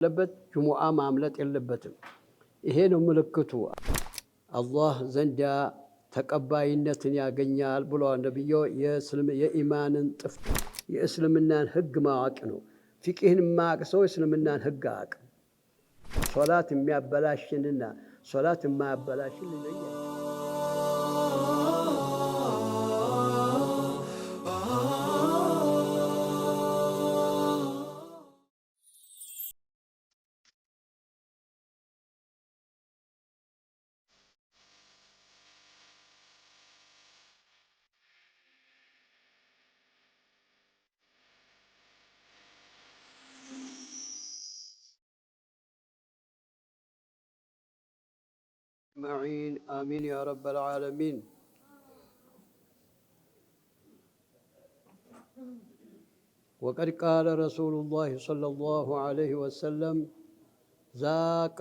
ለበት ጁሙዓ ማምለጥ የለበትም። ይሄ ነው ምልክቱ አላህ ዘንዳ ተቀባይነትን ያገኛል ብለዋል ነብዩ። የኢማንን ጥፍጥ የእስልምናን ህግ ማወቅ ነው። ፊቅህን ማወቅ ሰው እስልምናን ህግ አያውቅ። ሶላት የሚያበላሽንና ሶላት የማያበላሽን ይለያል። معين آمين يا رب العالمين. وقد قال رسول الله صلى الله عليه وسلم ذاق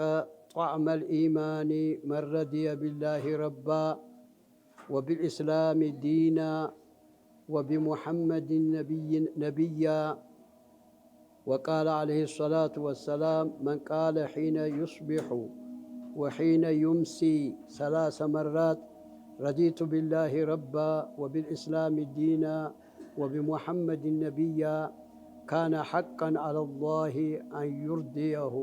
طعم الإيمان من رضي بالله ربا وبالإسلام دينا وبمحمد نبيا. وقال عليه الصلاة والسلام من قال حين يصبح وحين يمسي 3 مرات رضيت بالله ربا وبالإسلام دينا وبمحمد نبيا كان حقا على الله أن يرضيه.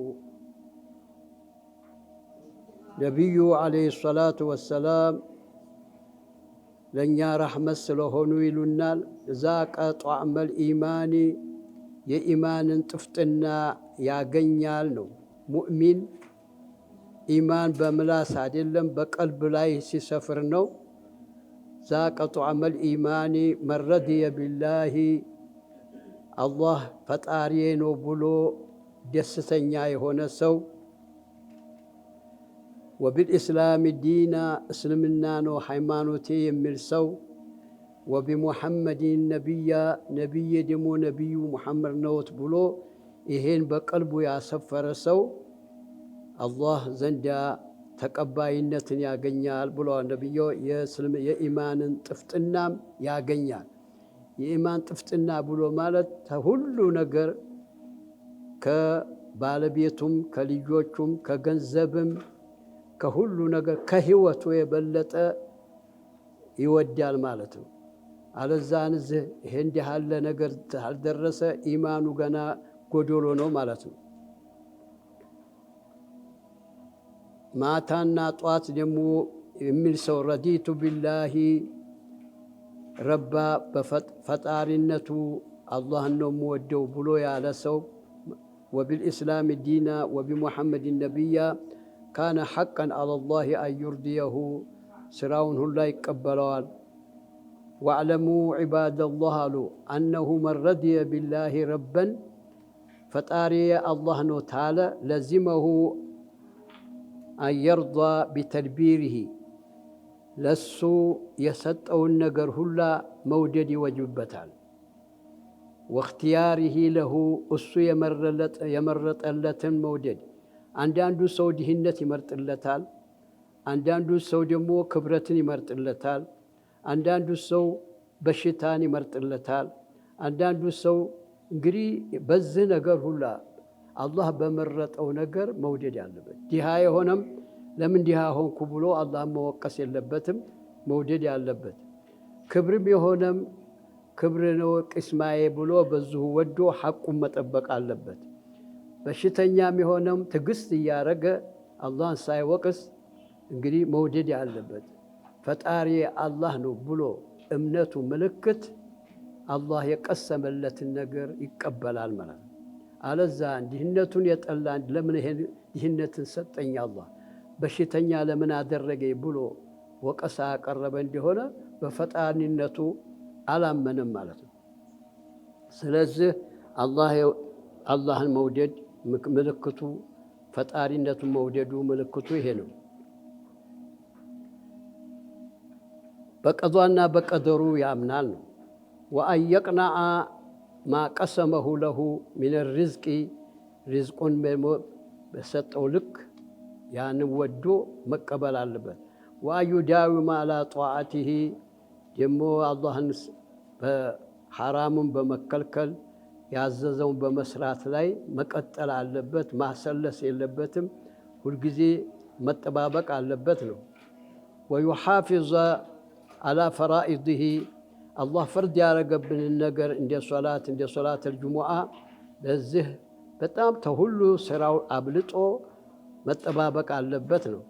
نبي عليه الصلاة والسلام لن رحمة سلهونو يلونال ذاق طعم الإيمان የኢማን ጥፍጥና ያገኛል ነው። ሙእሚን ኢማን በምላስ አይደለም በቀልብ ላይ ሲሰፍር ነው። ذاق طعم الإيمان من رضي بالله አላህ ፈጣሪዬ ነው ብሎ ደስተኛ የሆነ ሰው وبالإسلام دينا እስልምና ነው ሃይማኖቴ የሚል ሰው وبمحمد نبيا نبي دمو نبي محمد نوت بلو إهين بقلبو يا سفر سو الله زندا تقباينتن يا غنيال بلو نبيو يسلم يا إيمان طفتنام يا غنيال يا إيمان طفتنا بلو مالت هولو نجر كبالبيتم كليجوچم كغنزبم كهولو نجر كهيوتو يبلط يودال مالتو አለዛን ይሄ እንዲህ ያለ ነገር አልደረሰ ኢማኑ ገና ጎዶሎ ነው ማለት ነው። ማታና ጧት ደግሞ የሚል ሰው ረዲቱ ቢላሂ ረባ በፈጣሪነቱ አላህን ነው የምወደው ብሎ ያለ ሰው ወቢልኢስላም ዲና ወቢሙሐመድ ነቢያ ካነ ሐቀን አለላህ አዩርዲየሁ ስራውን ሁላ ይቀበለዋል። واعلموا عباد الله أنه من رضي بالله ربا فطاري الله تعالى لزمه أن يرضى بتدبيره لسو يسطو النجر هلا مودد وجبتال واختياره له أسو يمرط اللتن مودد عندو سو دهنة يمرط اللتال عندو سو دمو كبرتن يمرط اللتال አንዳንዱ ሰው በሽታን ይመርጥለታል። አንዳንዱ ሰው እንግዲህ በዚህ ነገር ሁላ አላህ በመረጠው ነገር መውደድ ያለበት። ዲሃ የሆነም ለምን ዲሃ ሆንኩ ብሎ አላህን መወቀስ የለበትም፣ መውደድ ያለበት። ክብርም የሆነም ክብር ነው ቅስማዬ ብሎ በዚሁ ወዶ ሐቁን መጠበቅ አለበት። በሽተኛም የሆነም ትዕግስት እያረገ አላህን ሳይወቅስ እንግዲህ መውደድ ያለበት። ፈጣሪ አላህ ነው ብሎ እምነቱ ምልክት አላህ የቀሰመለትን ነገር ይቀበላል ማለት ነው። አለዛ ድህነቱን የጠላ ለምን ይሄን ድህነትን ሰጠኝ አላህ በሽተኛ ለምን አደረገኝ ብሎ ወቀሳ ያቀረበ እንደሆነ በፈጣሪነቱ አላመነም ማለት ነው። ስለዚህ አላህን መውደድ ምልክቱ ፈጣሪነቱን መውደዱ ምልክቱ ይሄ ነው። በቀዷና በቀደሩ ያምናል ነው። ወአን የቅነዐ ማ ቀሰመሁ ለሁ ሚን ሪዝቂ ሪዝቁን በሰጠው ልክ ያንን ወዶ መቀበል አለበት። ወአን ዩዳዊመ ዐላ ጧዓቲሂ ደግሞ አላህን በሐራሙን በመከልከል ያዘዘውን በመስራት ላይ መቀጠል አለበት። ማሰለስ የለበትም። ሁልጊዜ መጠባበቅ አለበት ነው። ወዩሓፊظ አላ ፈራኢድህ አላህ ፈርድ ያደረገብንን ነገር እንደ ሶላት አልጁሙዓ ለዚህ በጣም ተሁሉ ስራው አብልጦ መጠባበቅ አለበት ነው።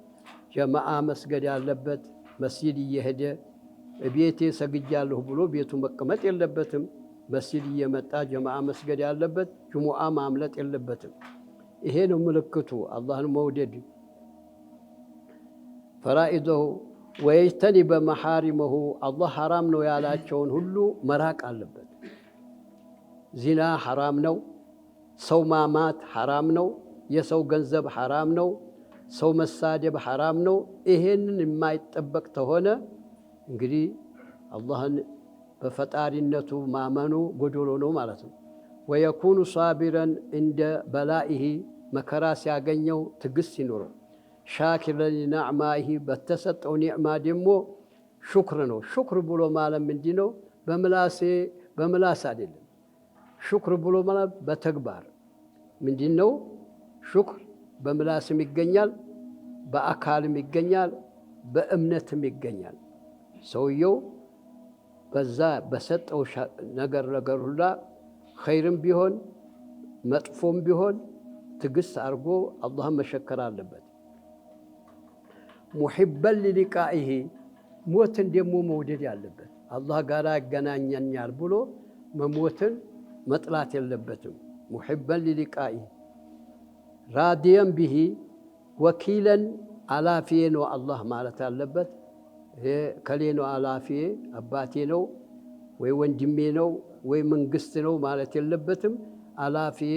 ጀማዓ መስገድ ያለበት መስጂድ እየሄደ ቤቴ ሰግጃለሁ ብሎ ቤቱ መቀመጥ የለበትም። መስጂድ እየመጣ ጀማዓ መስገድ ያለበት፣ ጁሙዓ ማምለጥ የለበትም። ይሄ ነው ምልክቱ አላህን መውደድ። ፈራኢደሁ ወየጅተኒበ መሐሪመሁ አላህ ሐራም ነው ያላቸውን ሁሉ መራቅ አለበት። ዚና ሐራም ነው። ሰው ማማት ሐራም ነው። የሰው ገንዘብ ሐራም ነው። ሰው መሳደብ ሐራም ነው። ይሄንን የማይጠበቅ ተሆነ እንግዲህ አላህን በፈጣሪነቱ ማመኑ ጎዶሎ ነው ማለት ነው። ወየኩኑ ሳቢረን እንደ በላኢሂ መከራ ሲያገኘው ትዕግስት ይኖረው። ሻኪረን ሊነዕማኢሂ በተሰጠው ኒዕማ ደግሞ ሹክር ነው። ሹክር ብሎ ማለት ምንድን ነው? በምላስ አይደለም። ሹክር ብሎ ማለት በተግባር ምንድን ነው? ሹክር በምላስም ይገኛል፣ በአካልም ይገኛል፣ በእምነትም ይገኛል። ሰውየው በዛ በሰጠው ነገር ሁላ ኸይርም ቢሆን መጥፎም ቢሆን ትዕግስት አድርጎ አላህን መሸከር አለበት። ሙሒበን ሊሊቃኢሂ ሞትን ደግሞ መውደድ ያለበት። አላህ ጋር ያገናኘኛል ብሎ መሞትን መጥላት የለበትም። ሙሒበን ሊሊቃኢሂ ራዲየን ቢሂ ወኪለን አላፊዬ ነው አላህ ማለት አለበት። ከሌ ነው አላፊዬ፣ አባቴ ነው ወይ ወንድሜ ነው ወይ መንግስት ነው ማለት የለበትም። አላፊዬ፣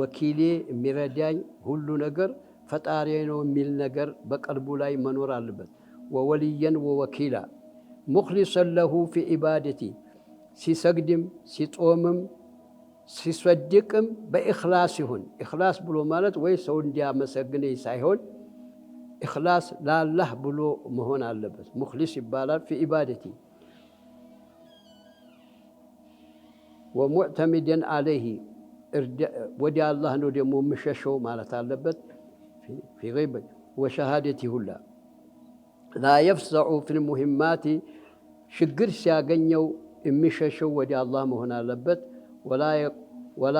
ወኪሌ፣ የሚረዳኝ ሁሉ ነገር ፈጣሪ ነው የሚል ነገር በቀልቡ ላይ መኖር አለበት። ወወልየን ወወኪላ ሙኽሊሰን ለሁ ፊ ኢባደቲ ሲሰግድም ሲጾምም ሲሰድቅም በኢኽላስ ይሁን። ኢኽላስ ብሎ ማለት ወይ ሰው እንዲያመሰግነኝ ሳይሆን ኢኽላስ ለአላህ ብሎ መሆን አለበት። ሙኽሊስ ይባላል። ፊ ኢባደቲ ወሙዕተሚደን አለይሂ ወደ አላህ ነው ደግሞ የምሸሸው ማለት አለበት። ፊ ገይበት ወሸሃደቲ ሁላ ላ የፍዘዑ ፊል ሙሂማቲ ችግር ሲያገኘው የሚሸሸው ወደ አላህ መሆን አለበት። ወላ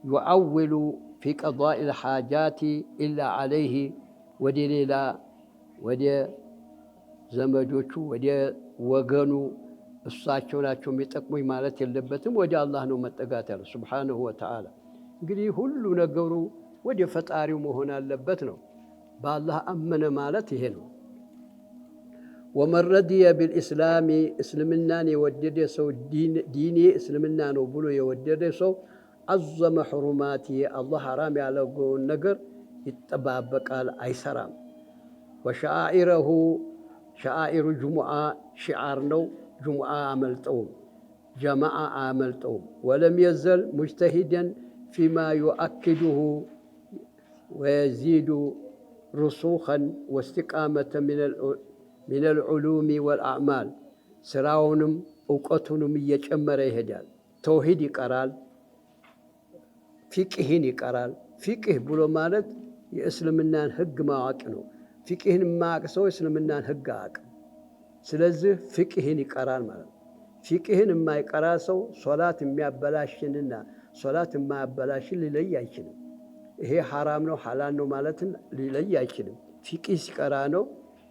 ዩዓውሉ ፊ ቀዳኢል ሓጃቲ ኢላ ዓለይህ ወደ ሌላ ወደ ዘመዶቹ ወደ ወገኑ እሳቸው ናቸው የሚጠቅሙኝ ማለት የለበትም። ወደ አላህ ነው መጠጋት ያለ ሱብሓነሁ ወተዓላ። እንግዲህ ሁሉ ነገሩ ወደ ፈጣሪው መሆን አለበት ነው። በአላህ አመነ ማለት ይሄ ነው። ወመን ረዲየ ቢልኢስላሚ እስልምናን የወደደ ሰው ዲኔ እስልምና ነው ብሎ የወደደ ሰው አዘመ ሕሩማቲ አላህ ሐራም ያለውን ነገር ይጠባበቃል፣ አይሰራም። ወሸዓኢረሁ ሸዓኢሩ ጁሙዓ ሽዓር ነው። ጁሙዓ አመልጠውም፣ ጀማዓ አመልጠውም። ወለም የዘል ሙጅተሂደን ፊማ ዩአኪዱሁ ወየዚዱ ሩሱኸን ወስቲቃመተ ሚነል ዑሉሚ ወልአዕማል ስራውንም እውቀቱንም እየጨመረ ይሄዳል። ተውሂድ ይቀራል፣ ፊቅህን ይቀራል። ፊቅህ ብሎ ማለት የእስልምናን ህግ ማዋቂ ነው። ፊቅህን የማያውቅ ሰው የእስልምናን ህግ አያውቅም። ስለዚህ ፊቅህን ይቀራል ማለት ነው። ፊቅህን የማይቀራ ሰው ሶላት የሚያበላሽንና ሶላት የማያበላሽን ሊለይ አይችልም። ይሄ ሐራም ነው ሐላል ነው ማለትን ሊለይ አይችልም። ፊቅህ ሲቀራ ነው።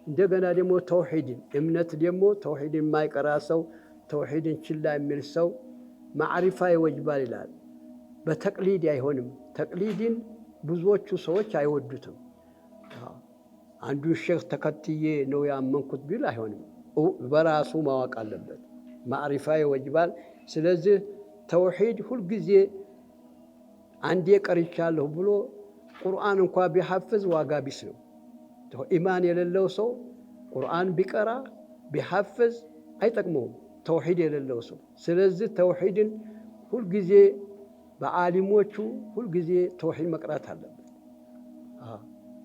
እንደገና ደግሞ ተውሂድን እምነት ደግሞ ተውሂድን የማይቀራ ሰው ተውሂድን ችላ የሚል ሰው ማዕሪፋ ይወጅባል ይላል። በተቅሊድ አይሆንም። ተቅሊድን ብዙዎቹ ሰዎች አይወዱትም። አንዱ ሼክ ተከትዬ ነው ያመንኩት ቢል አይሆንም። በራሱ ማወቅ አለበት። ማዕሪፋ ይወጅባል። ስለዚህ ተውሂድ ሁልጊዜ አንዴ ቀርቻለሁ ብሎ ቁርአን እንኳ ቢሐፍዝ ዋጋ ቢስ ነው። ኢማን የሌለው ሰው ቁርአን ቢቀራ ቢሐፍዝ አይጠቅመውም፣ ተውሂድ የሌለው ሰው። ስለዚህ ተውሂድን ሁልጊዜ በዓሊሞቹ ሁልጊዜ ተውሂድ መቅራት አለበት።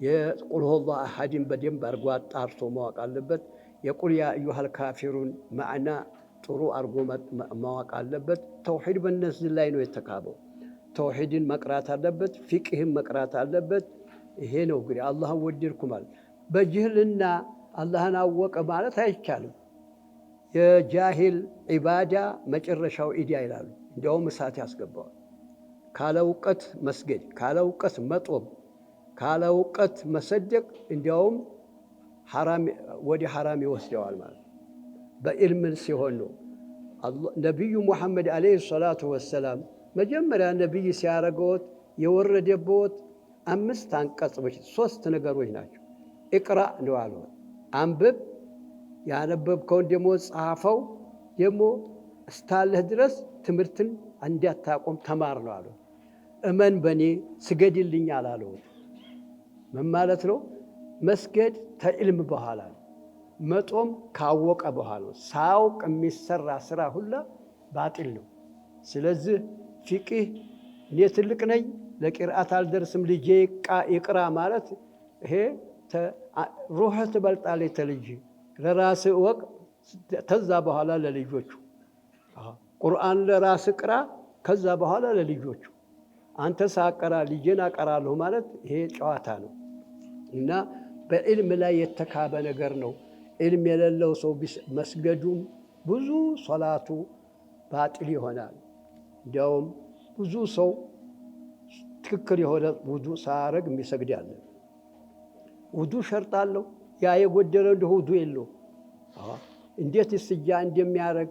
የቁል ሁወላሁ አሐድን በደንብ አድርጎ አጣርቶ ማወቅ አለበት። የቁል ያ አዩሃል ካፊሩን ማዕና ጥሩ አድርጎ ማወቅ አለበት። ተውሂድ በእነዚህ ላይ ነው የተካበው። ተውሂድን መቅራት አለበት፣ ፊቅህን መቅራት አለበት። ይሄ ነው እንግዲህ አላህን ወደድኩ ማለት። በጅህልና አላህን አወቀ ማለት አይቻልም። የጃሂል ዒባዳ መጨረሻው ኢዲያ ይላሉ። እንዲያውም እሳት ያስገባዋል። ካለ እውቀት መስገድ፣ ካለ እውቀት መጦም፣ ካለ እውቀት መሰደቅ እንዲያውም ወደ ሐራም ይወስደዋል ማለት። በዕልም ሲሆን ነው። ነቢዩ ሙሐመድ ዓለይሂ ሰላቱ ወሰላም መጀመሪያ ነቢይ ሲያደርገዎት የወረደበት 5 አንቀጾች 3 ነገሮች ናቸው። ኢቅራ ነው አለው፣ አንብብ፣ ያነበብከውን ደግሞ ጻፈው፣ ደግሞ እስካለህ ድረስ ትምህርትን እንዳታቆም ተማር ነው አለው። እመን በኔ ስገድልኝ አላለው። ምን ማለት ነው? መስገድ ተዕልም በኋላ ነው። መጦም ካወቀ በኋላ ነው። ሳያውቅ የሚሰራ ስራ ሁላ ባጢል ነው። ስለዚህ ፊቅህ እኔ ትልቅ ነኝ ለቂርአት አልደርስም ልጄ ይቅራ ማለት ይሄ ሩህ ትበልጣለች ተልጅ ለራስህ እወቅ፣ ከዛ በኋላ ለልጆቹ ቁርአን ለራስህ ቅራ፣ ከዛ በኋላ ለልጆቹ። አንተ ሳቀራ ልጄን አቀራለሁ ማለት ይሄ ጨዋታ ነው እና በዕልም ላይ የተካበ ነገር ነው። ዕልም የሌለው ሰው መስገዱም ብዙ ሶላቱ ባጢል ይሆናል። እንዲያውም ብዙ ሰው ትክክል የሆነ ውዱ ሳያረግ የሚሰግድ ያለ። ውዱ ሸርጥ አለው። ያ የጎደለው እንደ ውዱ የለው። እንዴት እስጃ እንደሚያረግ፣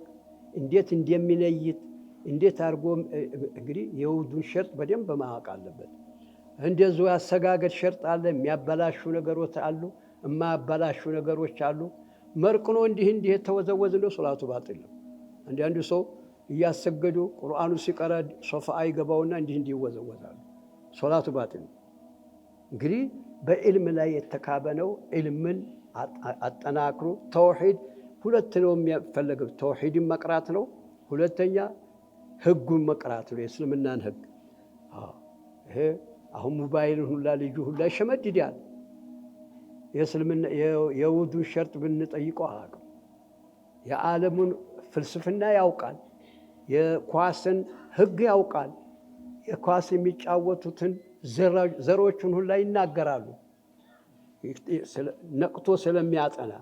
እንዴት እንደሚነይት፣ እንዴት አድርጎ እንግዲህ የውዱን ሸርጥ በደንብ ማወቅ አለበት። እንደዚሁ ያሰጋገድ ሸርጥ አለ። የሚያበላሹ ነገሮች አሉ፣ የማያበላሹ ነገሮች አሉ። መርቅኖ እንዲህ የተወዘወዝ ነው ሶላቱ ባጢል ነው። አንዳንዱ ሰው እያሰገዱ ቁርአኑ ሲቀራ ሶፋ አይገባውና እንዲህ ይወዘወዛሉ። ሶላቱ ባጢል ነው። እንግዲህ በዕልም ላይ የተካበ ነው። ዕልምን አጠናክሩ። ተውሂድ ሁለት ነው የሚፈለገው። ተውሂድን መቅራት ነው። ሁለተኛ ህጉን መቅራት ነው፣ የእስልምናን ህግ። ይሄ አሁን ሞባይልን ሁላ ልጁ ሁላ ይሸመድዳል። የእስልምና የውዱን ሸርጥ ብንጠይቀው አያውቅም። የዓለሙን ፍልስፍና ያውቃል። የኳስን ህግ ያውቃል። የኳስ የሚጫወቱትን ዘሮቹን ሁላ ይናገራሉ ነቅቶ ስለሚያጠና።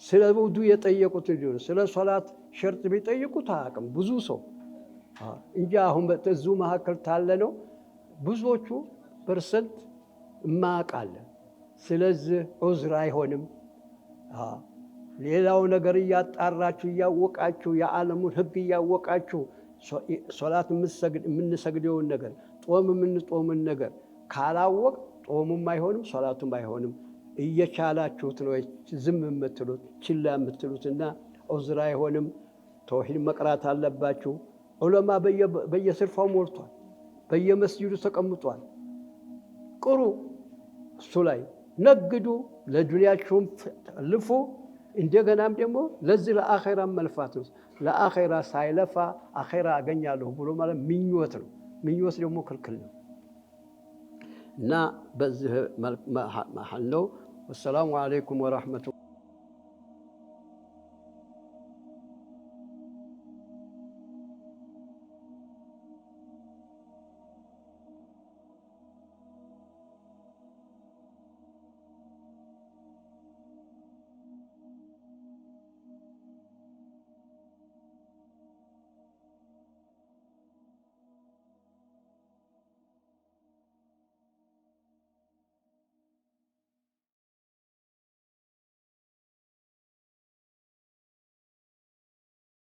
ስለ ውዱ የጠየቁትን ሊሆን ስለ ሶላት ሸርጥ ቢጠይቁት አያውቅም ብዙ ሰው እንጂ አሁን በተዙ መካከል ታለ ነው ብዙዎቹ ፐርሰንት ማቃለ። ስለዚህ ዑዝር አይሆንም። ሌላው ነገር እያጣራችሁ እያወቃችሁ የዓለሙን ህግ እያወቃችሁ ሶላት የምንሰግደውን ነገር ጦም የምንጦምን ነገር ካላወቅ ጦሙም አይሆንም ሶላቱም አይሆንም። እየቻላችሁት ነው ዝም የምትሉት ችላ የምትሉትና ዑዝር አይሆንም። ተውሂድ መቅራት አለባችሁ። ዑለማ በየስርፋው ሞልቷል፣ በየመስጂዱ ተቀምጧል። ቅሩ፣ እሱ ላይ ነግዱ፣ ለዱንያችሁም ልፉ። እንደገናም ደግሞ ለዚህ ለአኼራ መልፋት ነው። ለአኼራ ሳይለፋ አኼራ አገኛለሁ ብሎ ማለት ምኞት ነው። ምኞት ደግሞ ክልክል ነው እና በዚህ መሐል ነው። ወሰላሙ አለይኩም ወራህመቱ